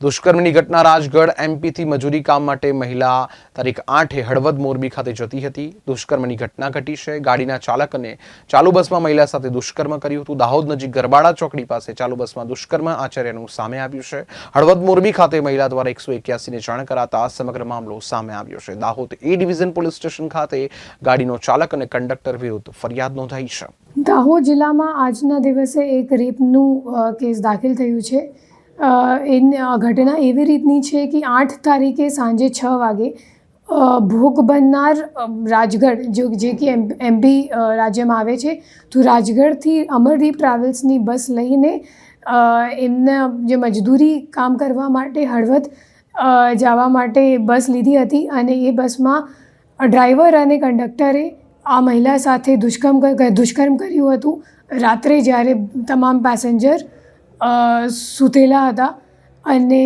દુષ્કર્મની ઘટના રાજગઢ એમપીથી મજૂરી કામ માટે મહિલા તારીખ 8 હળવદ મોરબી ખાતે જતી હતી. દુષ્કર્મની ઘટના ઘટી છે. ગાડીના ચાલકને ચાલુ બસમાં મહિલા સાથે દુષ્કર્મ કર્યું હતું. દાહોદ નજીક ગરબાડા ચોકડી પાસે ચાલુ બસમાં દુષ્કર્મ આચર્યનું સામે આવ્યું છે. હળવદ મોરબી ખાતે મહિલા દ્વારા 181ને જાણ કરાતા સમગ્ર મામલો સામે આવ્યો છે. દાહોદ એ ડિવિઝન પોલીસ સ્ટેશન ખાતે ગાડીનો ચાલક અને કંડક્ટર વિરુદ્ધ ફરિયાદ નોંધાઈ છે. દાહોદ જિલ્લામાં આજના દિવસે એક રેપનું કેસ દાખલ થયું છે. ઘટના એવી રીતની છે કે 8 તારીખે સાંજે 6 વાગે ભોગ બનનાર રાજગઢ જે કે એમપી રાજ્યમાં આવે છે, તો રાજગઢથી અમરદીપ ટ્રાવેલ્સની બસ લઈને એમના જે મજદૂરી કામ કરવા માટે હળવદ જવા માટે બસ લીધી હતી અને એ બસમાં ડ્રાઈવર અને કંડક્ટરે આ મહિલા સાથે દુષ્કર્મ કર્યું હતું. રાત્રે જ્યારે તમામ પેસેન્જર સૂતેલા હતા અને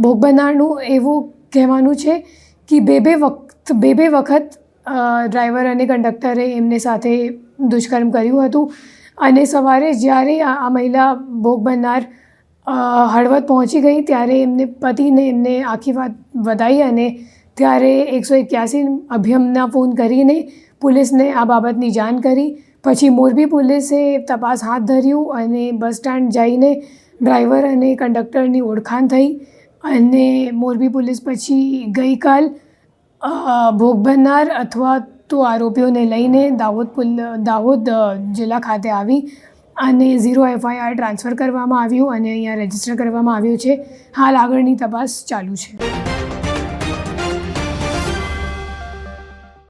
ભોગ બનનારનું એવું કહેવાનું છે કે બે વખત ડ્રાઈવર અને કંડક્ટરે એમને સાથે દુષ્કર્મ કર્યું હતું અને સવારે જ્યારે આ મહિલા ભોગ બનનાર હળવદ પહોંચી ગઈ ત્યારે એમને પતિને એમને આખી વાત વધાવી અને ત્યારે 181 અભિયમના ફોન કરીને પોલીસને આ બાબતની જાણ કરી. પછી મોરબી પોલીસે તપાસ હાથ ધર્યું અને બસ સ્ટેન્ડ જઈને ડ્રાઈવર અને કંડક્ટરની ઓળખાણ થઈ અને મોરબી પોલીસ પછી ગઈકાલ ભોગ બનનાર અથવા તો આરોપીઓને લઈને દાહોદ જિલ્લા ખાતે આવી અને 0 FIR ટ્રાન્સફર કરવામાં આવ્યું અને અહીંયા રજીસ્ટર કરવામાં આવ્યું છે. હાલ આગળની તપાસ ચાલુ છે.